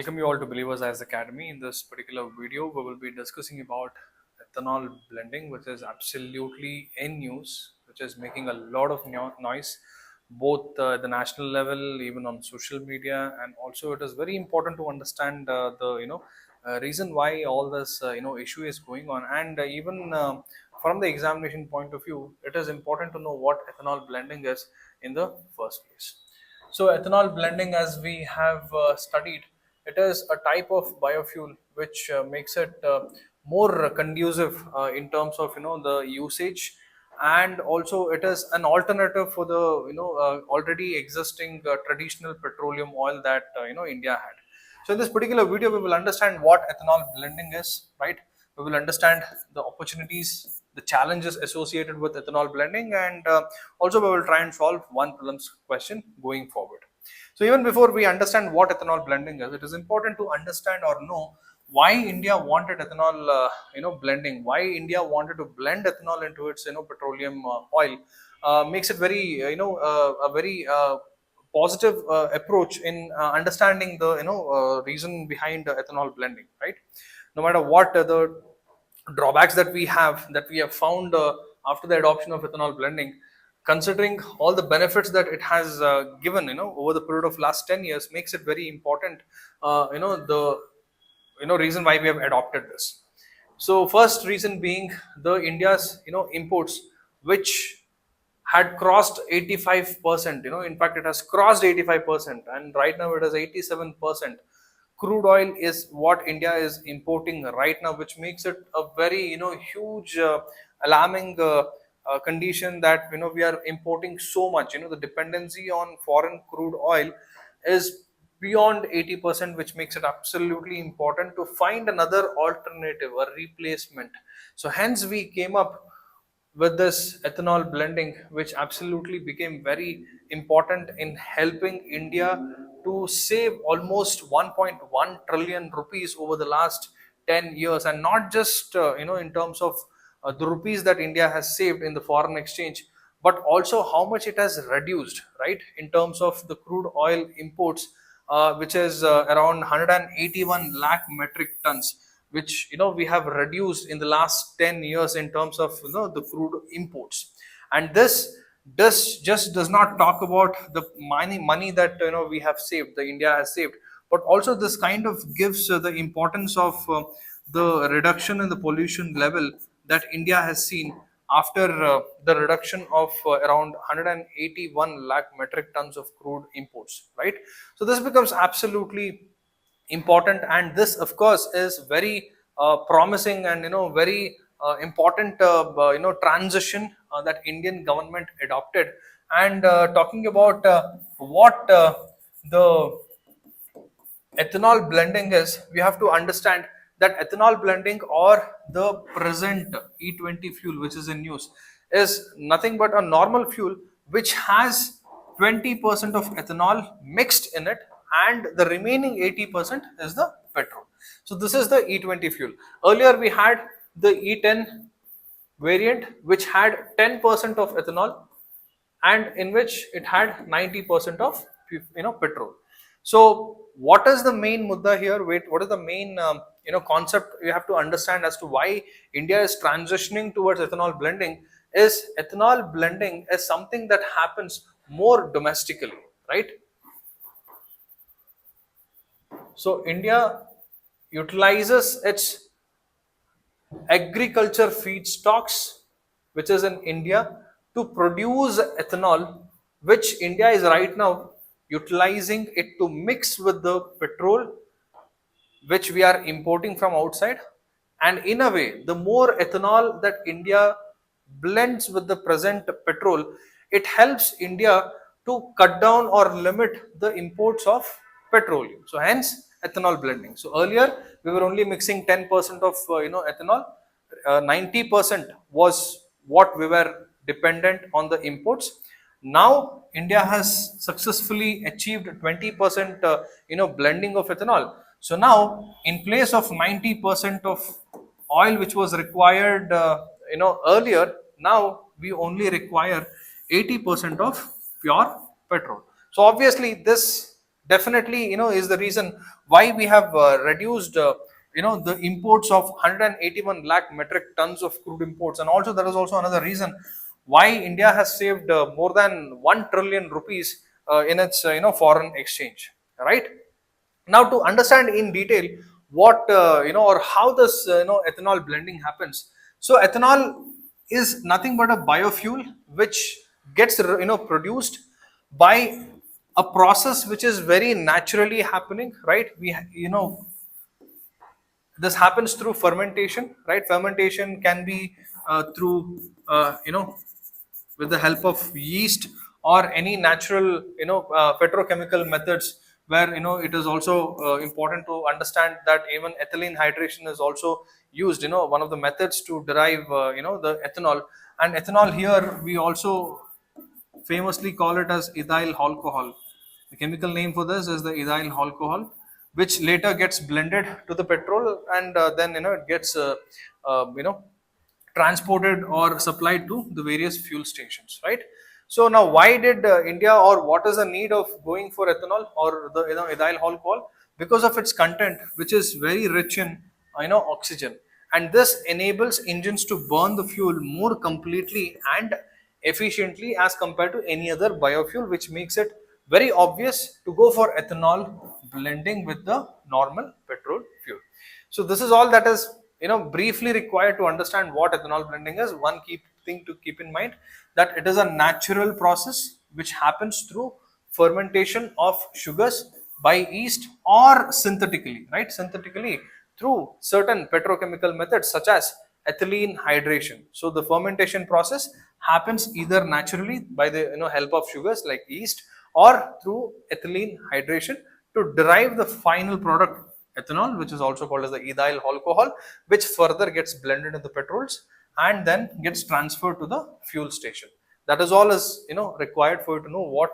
Welcome you all to Believers as Academy. In this particular video, we will be discussing about ethanol blending, which is absolutely in news, which is making a lot of noise, both at the national level, even on social media, and also it is very important to understand the reason why all this issue is going on, and even from the examination point of view, it is important to know what ethanol blending is in the first place. So ethanol blending, as we have studied, it is a type of biofuel which makes it more conducive in terms of the usage, and also it is an alternative for the already existing traditional petroleum oil that India had. So in this particular video, we will understand what ethanol blending is, right? We will understand the opportunities, the challenges associated with ethanol blending, and also we will try and solve one prelims question going forward. So even before we understand what ethanol blending is, it is important to understand or know why India wanted ethanol, blending. Why India wanted to blend ethanol into its, petroleum oil, makes it very, a very positive approach in understanding the reason behind ethanol blending, right? No matter what the drawbacks that we have found after the adoption of ethanol blending, considering all the benefits that it has given over the period of last 10 years, makes it very important, the reason why we have adopted this. So first reason being the India's imports, which had crossed 85%. In fact, it has crossed 85%, and right now it is 87%. Crude oil is what India is importing right now, which makes it a very huge, alarming condition that we are importing so much. The dependency on foreign crude oil is beyond 80%, which makes it absolutely important to find another alternative, a replacement. So hence we came up with this ethanol blending, which absolutely became very important in helping India to save almost 1.1 trillion rupees over the last 10 years. And not just in terms of the rupees that India has saved in the foreign exchange, but also how much it has reduced, right, in terms of the crude oil imports, which is around 181 lakh metric tons, which we have reduced in the last 10 years in terms of the crude imports. And this just does not talk about the money that we have saved, the India has saved, but also this kind of gives the importance of the reduction in the pollution level that India has seen after the reduction of around 181 lakh metric tons of crude imports, right? So this becomes absolutely important, and this of course is very promising and very important transition that Indian government adopted. And talking about what the ethanol blending is, we have to understand that ethanol blending, or the present E20 fuel which is in use, is nothing but a normal fuel which has 20% of ethanol mixed in it, and the remaining 80% is the petrol. So this is the E20 fuel. Earlier we had the E10 variant, which had 10% of ethanol, and in which it had 90% of petrol. So what is the main mudda here? Wait, what is the main concept you have to understand as to why India is transitioning towards ethanol blending? Is ethanol blending is something that happens more domestically, right? So India utilizes its agriculture feedstocks, which is in India, to produce ethanol, which India is right now utilizing it to mix with the petrol which we are importing from outside. And in a way, the more ethanol that India blends with the present petrol, it helps India to cut down or limit the imports of petroleum. So hence ethanol blending. So earlier we were only mixing 10% of ethanol, 90% was what we were dependent on the imports. Now India has successfully achieved 20% blending of ethanol. So now, in place of 90% of oil which was required earlier, now we only require 80% of pure petrol. So obviously this definitely, is the reason why we have reduced the imports of 181 lakh metric tons of crude imports. And also there is also another reason why India has saved more than 1 trillion rupees in its foreign exchange, right? Now, to understand in detail what or how this ethanol blending happens. So ethanol is nothing but a biofuel which gets produced by a process which is very naturally happening, right? This happens through fermentation, right? Fermentation can be through with the help of yeast or any natural petrochemical methods, where it is also important to understand that even ethylene hydration is also used, one of the methods to derive the ethanol. And ethanol here we also famously call it as ethyl alcohol. The chemical name for this is the ethyl alcohol, which later gets blended to the petrol, and then it gets transported or supplied to the various fuel stations, right? So now, why did India, or what is the need of going for ethanol or the ethyl alcohol? Because of its content, which is very rich in oxygen, and this enables engines to burn the fuel more completely and efficiently as compared to any other biofuel, which makes it very obvious to go for ethanol blending with the normal petrol fuel. So this is all that is briefly required to understand what ethanol blending is. One key thing to keep in mind, that it is a natural process which happens through fermentation of sugars by yeast, or synthetically, right? Synthetically through certain petrochemical methods such as ethylene hydration. So the fermentation process happens either naturally by the help of sugars like yeast, or through ethylene hydration to derive the final product ethanol, which is also called as the ethyl alcohol, which further gets blended in the petrols and then gets transferred to the fuel station. That is all is required for you to know what,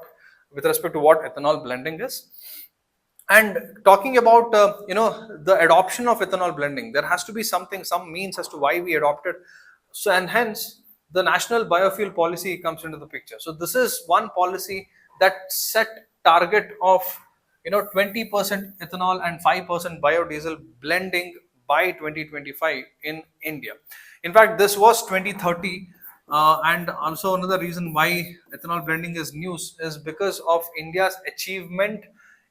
with respect to what ethanol blending is. And talking about the adoption of ethanol blending, there has to be some means as to why we adopted. So, and hence the national biofuel policy comes into the picture. So this is one policy that set target of 20% ethanol and 5% biodiesel blending by 2025 in India. In fact, this was 2030. And also another reason why ethanol blending is news is because of India's achievement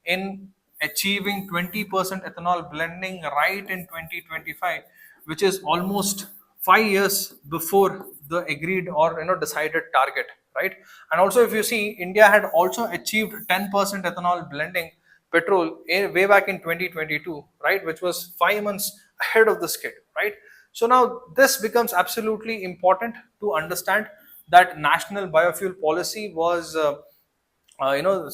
in achieving 20% ethanol blending right in 2025, which is almost 5 years before the agreed or decided target, right? And also, if you see, India had also achieved 10% ethanol blending petrol way back in 2022, right, which was 5 months ahead of the schedule, right? So now this becomes absolutely important to understand that national biofuel policy was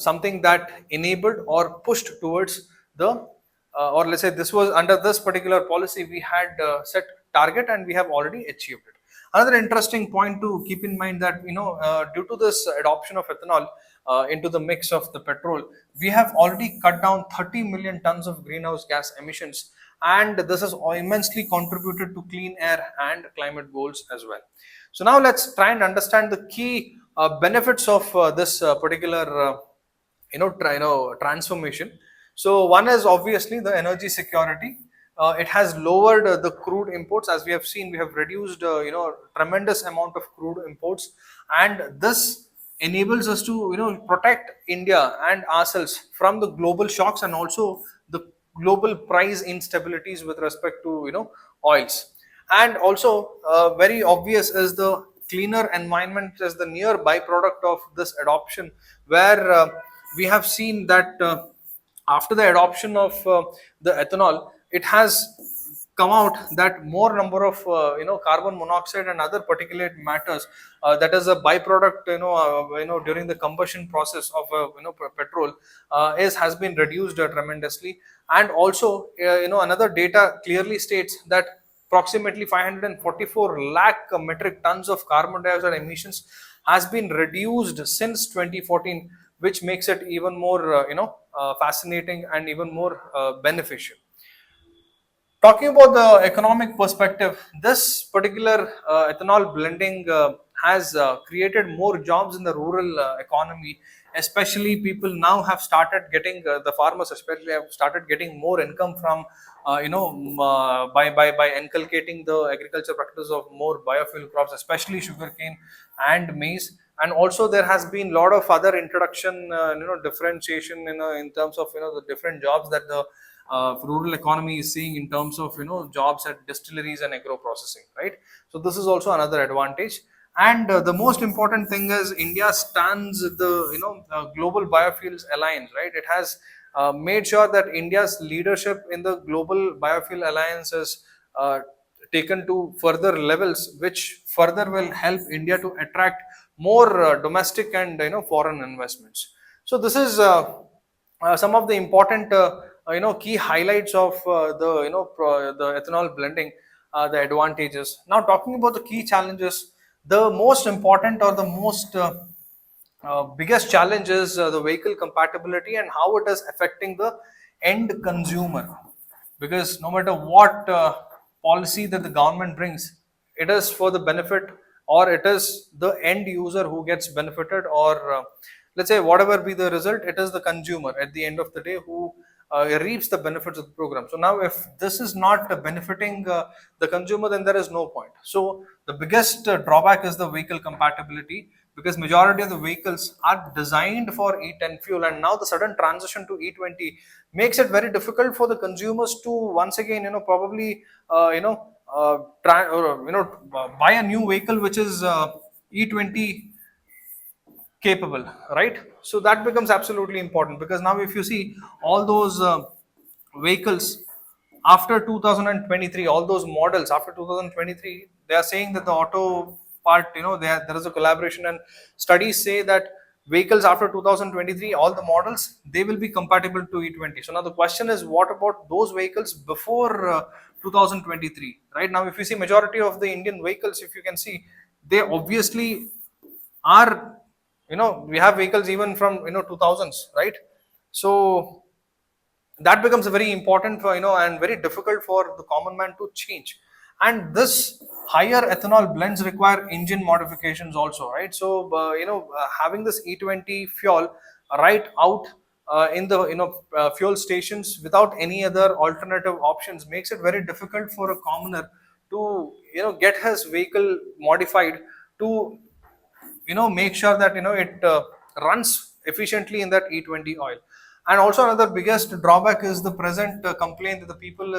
something that enabled or pushed towards the or let's say this was under this particular policy we had set target, and we have already achieved it. Another interesting point to keep in mind, that due to this adoption of ethanol into the mix of the petrol, we have already cut down 30 million tons of greenhouse gas emissions, and this has immensely contributed to clean air and climate goals as well. So now let's try and understand the key benefits of this particular transformation. So one is obviously the energy security. It has lowered the crude imports. As we have seen, we have reduced tremendous amount of crude imports, and this enables us to protect India and ourselves from the global shocks, and also the global price instabilities with respect to oils. And also very obvious is the cleaner environment as the near byproduct of this adoption, where we have seen that after the adoption of the ethanol, it has come out that more number of carbon monoxide and other particulate matters that is a byproduct during the combustion process of petrol is has been reduced tremendously. And also another data clearly states that approximately 544 lakh metric tons of carbon dioxide emissions has been reduced since 2014, which makes it even more fascinating and even more beneficial. Talking about the economic perspective, this particular ethanol blending has created more jobs in the rural economy. Especially people now have started getting the farmers especially have started getting more income from by inculcating the agriculture practices of more biofuel crops, especially sugarcane and maize. And also there has been a lot of other introduction, differentiation in terms of the different jobs that the rural economy is seeing in terms of jobs at distilleries and agro processing, right? So this is also another advantage. And the most important thing is India stands the global biofuels alliance, right? It has made sure that India's leadership in the global biofuel alliance is uh, taken to further levels, which further will help India to attract more domestic and foreign investments. So this is some of the important key highlights of the ethanol blending, the advantages. Now talking about the key challenges, the most important or the most biggest challenge is the vehicle compatibility and how it is affecting the end consumer. Because no matter what policy that the government brings, it is for the benefit, or it is the end user who gets benefited, or let's say whatever be the result, it is the consumer at the end of the day who reaps the benefits of the program. So now if this is not benefiting the consumer, then there is no point. So the biggest drawback is the vehicle compatibility, because majority of the vehicles are designed for E10 fuel, and now the sudden transition to E20 makes it very difficult for the consumers to once again probably buy a new vehicle which is E20 capable, right? So that becomes absolutely important, because now if you see all those vehicles after 2023, all those models after 2023, they are saying that the auto part, there is a collaboration, and studies say that vehicles after 2023, all the models, they will be compatible to E20. So now the question is, what about those vehicles before 2023, right? Now if you see majority of the Indian vehicles, if you can see, they obviously are, we have vehicles even from 2000s, right? So that becomes very important for and very difficult for the common man to change. And this higher ethanol blends require engine modifications also, right? So having this E20 fuel right out in the fuel stations without any other alternative options makes it very difficult for a commoner to get his vehicle modified to make sure that it runs efficiently in that E20 oil. And also another biggest drawback is the present complaint that the people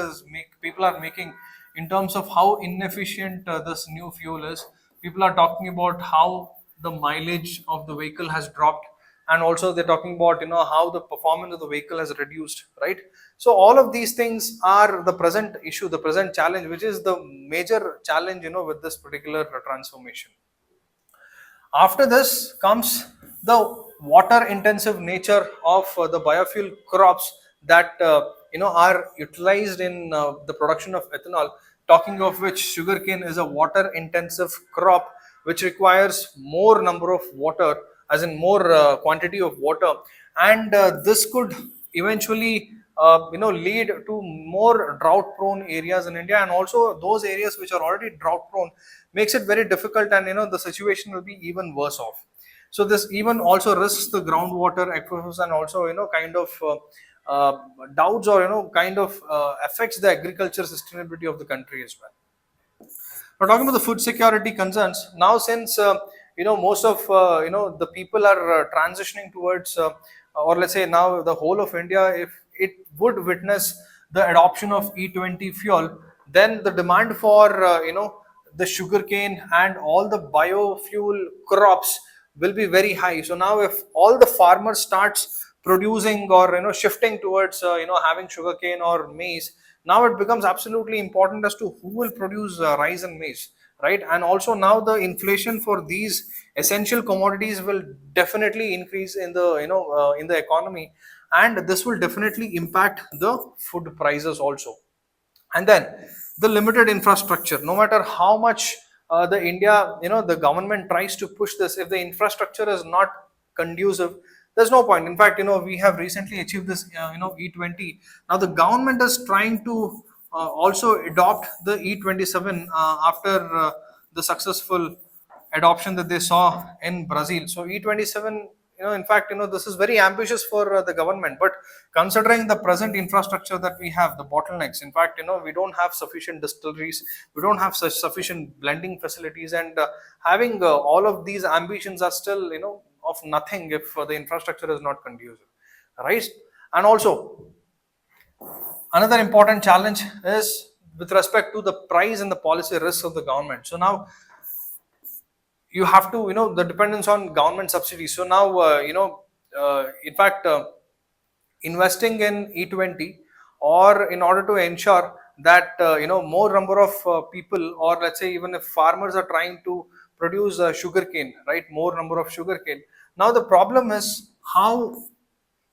are making in terms of how inefficient this new fuel is. People are talking about how the mileage of the vehicle has dropped, and also they're talking about how the performance of the vehicle has reduced, right? So all of these things are the present issue, the present challenge, which is the major challenge with this particular transformation. After this comes the water intensive nature of the biofuel crops that are utilized in the production of ethanol. Talking of which, sugarcane is a water intensive crop which requires more number of water, as in more quantity of water, and this could eventually lead to more drought prone areas in India, and also those areas which are already drought prone makes it very difficult, and the situation will be even worse off. So this even also risks the groundwater aquifers, and also kind of doubts, or kind of affects the agriculture sustainability of the country as well. Now, talking about the food security concerns, now since most of the people are transitioning towards, or let's say now the whole of India, if it would witness the adoption of E20 fuel, then the demand for the sugarcane and all the biofuel crops will be very high. So now, if all the farmers starts producing, or shifting towards having sugarcane or maize, now it becomes absolutely important as to who will produce rice and maize, right? And also now the inflation for these essential commodities will definitely increase in the in the economy, and this will definitely impact the food prices also. And then the limited infrastructure, no matter how much the India, the government tries to push this, if the infrastructure is not conducive, there's no point. In fact, we have recently achieved this E20. Now the government is trying to also adopt the E27 after the successful adoption that they saw in Brazil. So E27, in fact, this is very ambitious for the government. But considering the present infrastructure that we have, the bottlenecks, in fact, we don't have sufficient distilleries, we don't have such sufficient blending facilities, and having all of these ambitions are still, of nothing if the infrastructure is not conducive, right? And also, another important challenge is with respect to the price and the policy risks of the government. So now you have to, the dependence on government subsidies. So now, in fact, investing in E20, or in order to ensure that more number of people, or let's say even if farmers are trying to produce sugarcane, right, more number of sugarcane. Now the problem is how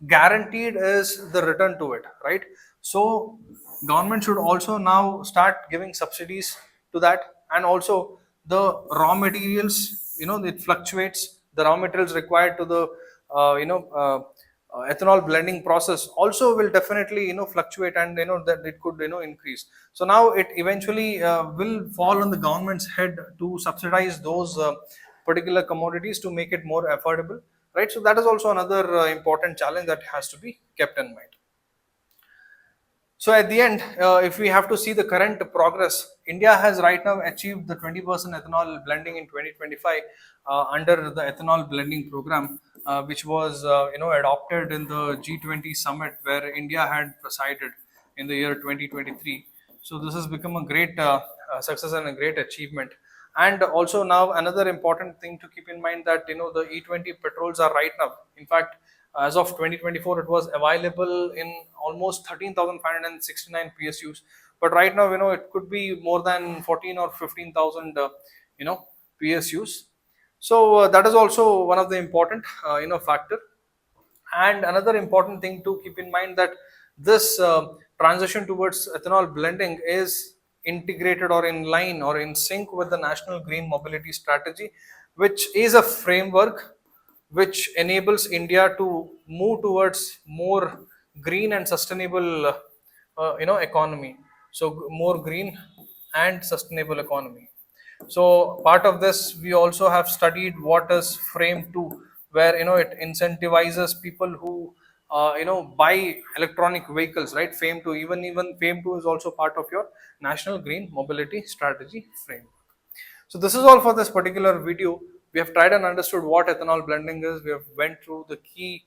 guaranteed is the return to it, right? So government should also now start giving subsidies to that. And also the raw materials, it fluctuates. The raw materials required to the ethanol blending process also will definitely fluctuate, and that it could increase. So now it eventually will fall on the government's head to subsidize those particular commodities to make it more affordable, right? So that is also another important challenge that has to be kept in mind. So at the end, if we have to see the current progress, India has right now achieved the 20% ethanol blending in 2025 under the ethanol blending program, which was adopted in the G20 summit where India had presided in the year 2023. So this has become a great success and a great achievement. And also now another important thing to keep in mind that the E20 petrols are right now, in fact, as of 2024, it was available in almost 13,569 PSUs. But right now, it could be more than 14 or 15,000, PSUs. So that is also one of the important, factor. And another important thing to keep in mind that this transition towards ethanol blending is integrated or in line or in sync with the National Green Mobility Strategy, which is a framework which enables India to move towards more green and sustainable, economy. So more green and sustainable economy. So part of this, we also have studied what is frame 2, where it incentivizes people who buy electronic vehicles, right? Fame 2, even Fame 2 is also part of your National Green Mobility Strategy framework. So this is all for this particular video. We have tried and understood what ethanol blending is. We have went through the key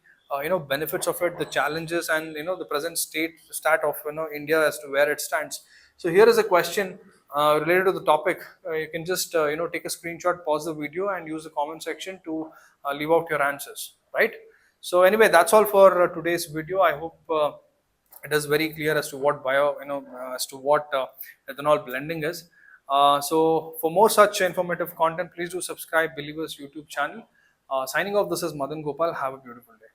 benefits of it, the challenges, and the present stat of India as to where it stands. So here is a question related to the topic. You can just take a screenshot, pause the video, and use the comment section to leave out your answers, right? So anyway, that's all for today's video. I hope it is very clear as to what as to what ethanol blending is. So for more such informative content, please do subscribe Believers YouTube channel. Signing off, this is Madan Gopal. Have a beautiful day.